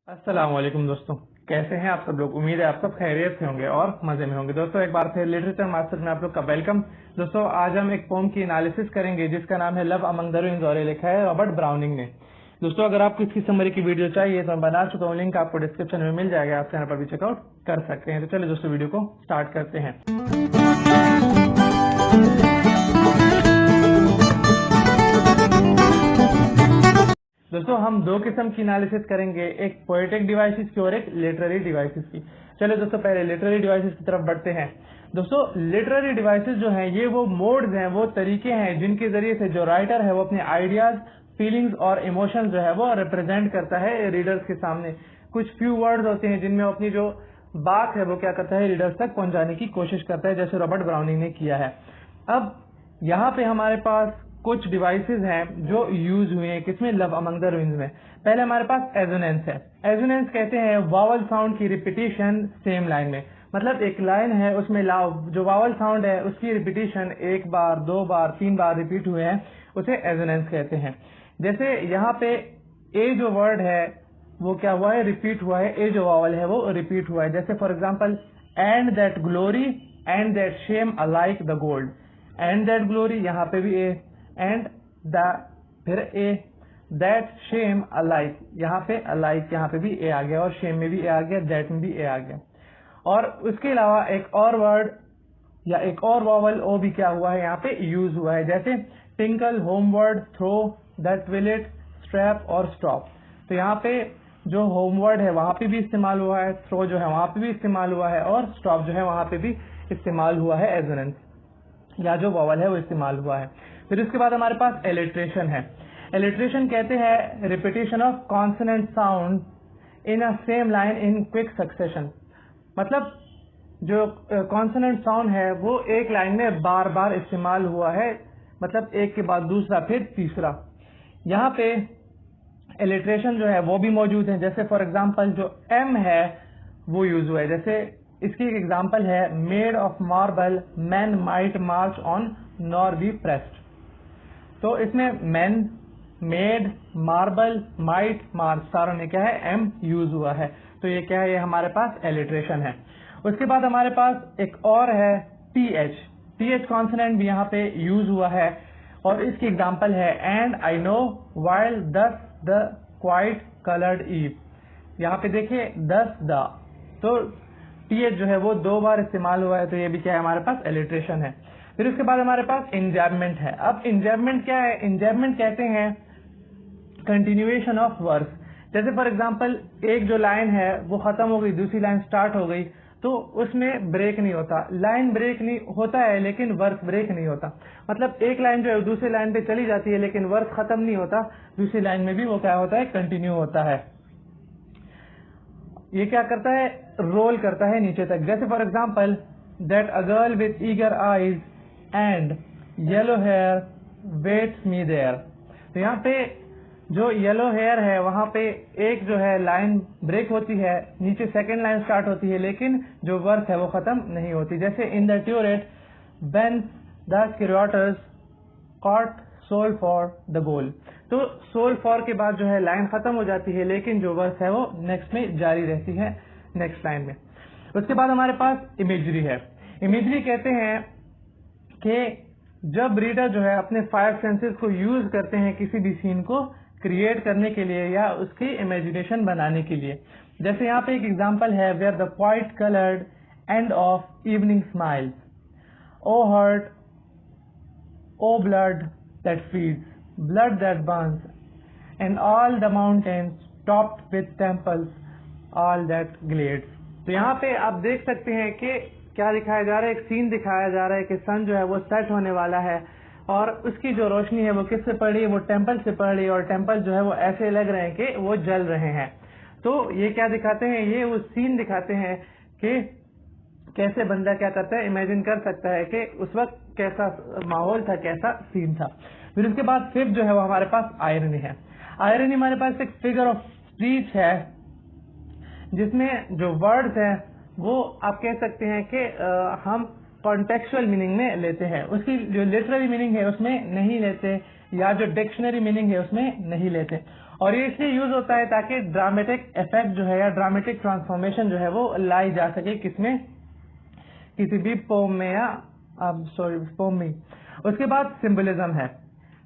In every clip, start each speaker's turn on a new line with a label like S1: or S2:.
S1: अस्सलामुअलैकुम दोस्तों, कैसे हैं आप सब लोग। उम्मीद है आप सब खैरियत से होंगे और मजे में होंगे। दोस्तों एक बार फिर लिटरेचर मास्टर में आप लोग का वेलकम। दोस्तों आज हम एक पोम की एनालिसिस करेंगे जिसका नाम है लव अमंग द रुइंस और ये लिखा है रॉबर्ट ब्राउनिंग ने। दोस्तों अगर आपको इसकी समरी की वीडियो चाहिए तो मैं बना चुका हूँ, लिंक आपको डिस्क्रिप्शन में मिल जाएगा, आप चैनल पर भी चेकआउट कर सकते हैं। तो चलिए दोस्तों वीडियो को स्टार्ट करते हैं। दोस्तों हम दो किस्म की एनालिसिस करेंगे, एक पोएटिक डिवाइसेस की और एक लिटरेरी डिवाइसेस की। चलिए दोस्तों पहले लिटरेरी डिवाइसेस की तरफ बढ़ते हैं। दोस्तों लिटरेरी डिवाइसेस जो हैं ये वो मोड्स हैं, वो तरीके हैं जिनके जरिए से जो राइटर है वो अपने आइडियाज, फीलिंग्स और इमोशंस जो है वो रिप्रेजेंट करता है रीडर्स के सामने। कुछ फ्यू वर्ड्स होते हैं जिनमें अपनी जो बात है वो क्या करता है रीडर्स तक पहुंचाने की कोशिश करता है, जैसे रॉबर्ट ब्राउनिंग ने किया है। अब यहाँ पे हमारे पास कुछ डिवाइसेस हैं जो यूज हुए हैं किसमें, लव अमंग द रुइंस में। पहले हमारे पास एजोनेंस है। एजोनेंस कहते हैं वावल साउंड की रिपीटिशन सेम लाइन में। मतलब एक लाइन है उसमें जो वावल साउंड है उसकी रिपीटिशन एक बार, दो बार, तीन बार रिपीट हुए हैं, उसे एजोनेंस कहते हैं। जैसे यहाँ पे ए जो वर्ड है वो क्या हुआ है, रिपीट हुआ है। ए जो वावल है वो रिपीट हुआ है। जैसे for example and that glory and that shame alike the gold. And that glory यहाँ पे भी ए, एंड द फिर ए, दैट शेम अलाइक यहाँ पे अलाइक यहाँ पे भी ए आ गया और शेम में भी ए आ गया, दैट में भी ए आ गया। और उसके अलावा एक और वर्ड या एक और वॉवल ओ भी क्या हुआ है यहाँ पे यूज हुआ है। जैसे tinkle, homeward, throw, that violet, strap और स्टॉप। तो यहाँ पे जो होमवर्ड है वहां पे भी इस्तेमाल हुआ है, थ्रो जो है वहां पे भी इस्तेमाल हुआ है और स्टॉप जो है वहां पे भी इस्तेमाल हुआ है। एजोनेंस या जो वॉवल है वो इस्तेमाल हुआ है। फिर इसके बाद हमारे पास एलिट्रेशन है। एलिट्रेशन कहते हैं repetition of consonant sound in a same line in quick succession. मतलब जो कॉन्सोनेंट साउंड है वो एक लाइन में बार बार इस्तेमाल हुआ है, मतलब एक के बाद दूसरा फिर तीसरा। यहाँ पे एलिट्रेशन जो है वो भी मौजूद है। जैसे फॉर एग्जाम्पल जो एम है वो यूज हुआ है। जैसे इसकी एक एग्जाम्पल है made of marble man might march on nor be pressed. तो इसमें मैन, मेड, मार्बल, माइट, मार्च सारों में क्या है एम यूज हुआ है। तो ये क्या है, ये हमारे पास एलिट्रेशन है। उसके बाद हमारे पास एक और है T H. T H consonant भी यहाँ पे यूज हुआ है और इसकी एग्जाम्पल है एंड आई नो वाइल दस द क्वाइट कलर्ड ईव। यहाँ पे देखिए दस द, तो टी एच जो है वो दो बार इस्तेमाल हुआ है, तो ये भी क्या है हमारे पास एलिट्रेशन है। फिर उसके बाद हमारे पास इंजैबमेंट है। अब इंजैबमेंट क्या है, इंजैबमेंट कहते हैं कंटिन्यूएशन ऑफ वर्स। जैसे फॉर एग्जांपल एक जो लाइन है वो खत्म हो गई, दूसरी लाइन स्टार्ट हो गई, तो उसमें ब्रेक नहीं होता। लाइन ब्रेक नहीं होता है लेकिन वर्स ब्रेक नहीं होता। मतलब एक लाइन जो है दूसरी लाइन पे चली जाती है लेकिन वर्स खत्म नहीं होता, दूसरी लाइन में भी वो क्या होता है, कंटिन्यू होता है। ये क्या करता है, रोल करता है नीचे तक। जैसे for example that a girl with eager eyes and yellow hair waits me there. तो यहाँ पे जो येलो हेयर है वहां पे एक जो है लाइन ब्रेक होती है, नीचे सेकंड लाइन स्टार्ट होती है लेकिन जो वर्स है वो खत्म नहीं होती। जैसे in the turret Ben the curators caught soul for the goal. तो सोल फॉर के बाद जो है लाइन खत्म हो जाती है लेकिन जो वर्स है वो नेक्स्ट में जारी रहती है, नेक्स्ट लाइन में। उसके बाद हमारे पास इमेजरी है। इमेजरी कहते हैं कि जब रीडर जो है अपने फाइव सेंसेस को यूज करते हैं किसी भी सीन को क्रिएट करने के लिए या उसकी इमेजिनेशन बनाने के लिए। जैसे यहाँ पे एक एग्जांपल है where the quiet coloured end of evening smiles, O heart, O blood that feeds, blood that burns, and all the mountains topped with temples, all that glades. तो यहाँ पे आप देख सकते हैं कि क्या दिखाया जा रहा है, एक सीन दिखाया जा रहा है कि सन जो है वो सेट होने वाला है और उसकी जो रोशनी है वो किससे पड़ रही है, वो टेम्पल से पड़ रही है और टेम्पल जो है वो ऐसे लग रहे हैं कि वो जल रहे हैं। तो ये क्या दिखाते हैं, ये वो सीन दिखाते हैं कि कैसे बंदा क्या करता है, इमेजिन कर सकता है कि उस वक्त कैसा माहौल था, कैसा सीन था। फिर उसके बाद फिफ्थ जो है वो हमारे पास आयरनी है। आयरनी हमारे पास एक फिगर ऑफ स्पीच है जिसमें जो वर्ड्स हैं वो आप कह सकते हैं कि हम कॉन्टेक्चुअल मीनिंग में लेते हैं, उसकी जो लिटरेरी मीनिंग है उसमें नहीं लेते या जो डिक्शनरी मीनिंग है उसमें नहीं लेते। और ये इसलिए यूज होता है ताकि ड्रामेटिक इफेक्ट जो है या ड्रामेटिक ट्रांसफॉर्मेशन जो है वो लाई जा सके किसमें, किसी भी पोम में या पोम में। उसके बाद सिंबलिज्म है।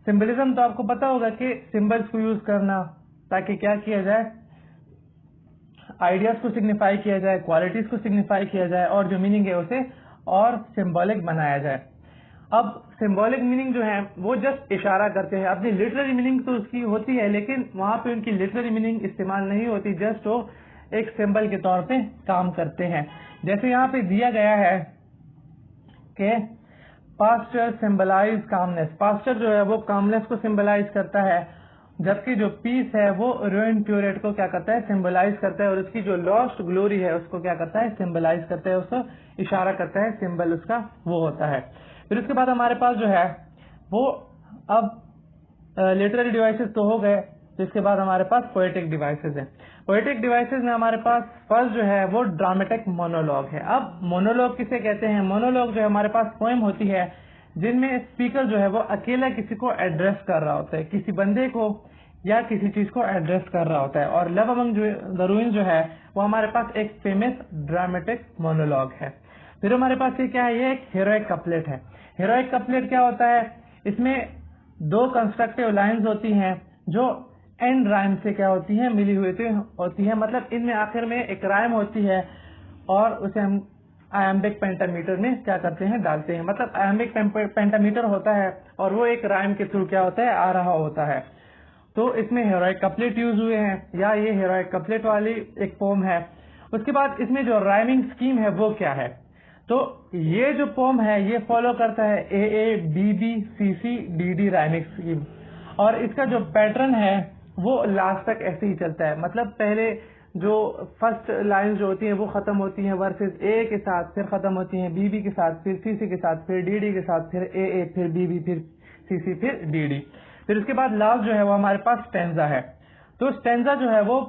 S1: सिंबलिज्म तो आपको पता होगा कि सिंबल्स को यूज करना ताकि क्या किया जाए, आइडियाज को सिग्निफाई किया जाए, क्वालिटीज को सिग्निफाई किया जाए और जो मीनिंग है उसे और सिंबॉलिक बनाया जाए। अब सिंबॉलिक मीनिंग जो है वो जस्ट इशारा करते हैं, अपनी लिटरेरी मीनिंग तो उसकी होती है लेकिन वहां पे उनकी लिटरेरी मीनिंग इस्तेमाल नहीं होती, जस्ट वो एक सिंबल के तौर पे काम करते हैं। जैसे यहाँ पे दिया गया है कि पास्चर सिंबलाइज कामनेस, पास्चर जो है वो कामनेस को सिंबलाइज करता है, जबकि जो पीस है वो रूइन प्यूरेट को क्या करता है, सिंबलाइज करता है, और उसकी जो लॉस्ट ग्लोरी है उसको क्या करता है, सिंबलाइज करता है, उसको इशारा करता है, सिंबल उसका वो होता है। फिर उसके बाद हमारे पास जो है वो अब लिटरेरी डिवाइसेस तो हो गए, तो इसके बाद हमारे पास पोएटिक डिवाइसेस है। पोएटिक डिवाइसेस में हमारे पास फर्स्ट जो है वो ड्रामेटिक मोनोलॉग है। अब मोनोलॉग किसे कहते हैं, मोनोलॉग जो है हमारे पास पोएम होती है जिनमें स्पीकर जो है वो अकेला किसी को एड्रेस कर रहा होता है, किसी बंदे को या किसी चीज को एड्रेस कर रहा होता है। और लव अमंग द रूइंस जो है वो हमारे पास एक फेमस ड्रामेटिक मोनोलॉग है। फिर हमारे पास ये क्या है, ये एक हीरोइक कपलेट है। हीरोइक कपलेट क्या होता है, इसमें दो कंस्ट्रक्टिव लाइंस होती हैं जो एंड राइम से क्या होती हैं, मिली हुई होती है, मतलब इनमें आखिर में एक राइम होती है और उसे हम आयम्बिक पेंटामीटर में क्या करते हैं, डालते हैं। मतलब आयम्बिक पेंटामीटर होता है और वो एक राइम के थ्रू क्या होता है, आ रहा होता है। तो इसमें हीरोइक कपलेट यूज हुए हैं, या ये हीरोइक कपलेट वाली एक पोम है। उसके बाद इसमें जो राइमिंग स्कीम है वो क्या है, तो ये जो पोम है ये फॉलो करता है A B B C C D D rhyming scheme, और इसका जो पैटर्न है वो लास्ट तक ऐसे ही चलता है। मतलब पहले जो फर्स्ट लाइन जो होती है वो खत्म होती है वर्सेस ए के साथ, फिर खत्म होती है बी बी के साथ, फिर सी सी के साथ, फिर डी डी के साथ, फिर ए फिर बी बी, फिर सी सी, फिर डी डी। फिर उसके बाद लास्ट जो है वो हमारे पास स्टेंजा है। तो स्टेंजा जो है वो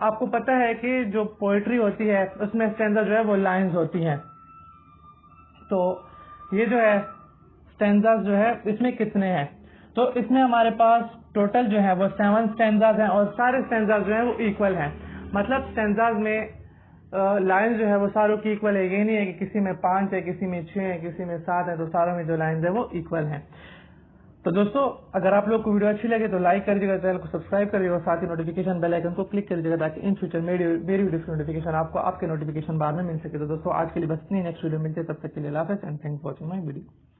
S1: आपको पता है कि जो पोएट्री होती है उसमें स्टेंजा जो है वो लाइंस होती हैं। तो ये जो है स्टेंजास जो है इसमें कितने हैं, तो इसमें हमारे पास टोटल जो है वो 7 स्टेंजास हैं और सारे स्टेंजास जो है वो इक्वल हैं। मतलब स्टेंजास में लाइन जो है वो सारों की इक्वल है, ये नहीं है कि किसी में 5 है, किसी में 6 है, किसी में 7 है, तो सारों में जो लाइन है वो इक्वल हैं। तो दोस्तों अगर आप लोग को वीडियो अच्छी लगे तो लाइक कर दीजिएगा, चैनल को सब्सक्राइब कर दीजिएगा, साथ ही नोटिफिकेशन बेल आइकन को क्लिक कर दीजिएगा ताकि इन फ्यूचर मेरी वीडियो की नोटिफिकेशन आपको आपके नोटिफिकेशन बार में मिल सके। तो दोस्तों आज के लिए बस इतनी, नेक्स्ट वीडियो मिलते हैं, तब तक के लिए अल्लाह हाफ़िज़ and thanks for watching my video.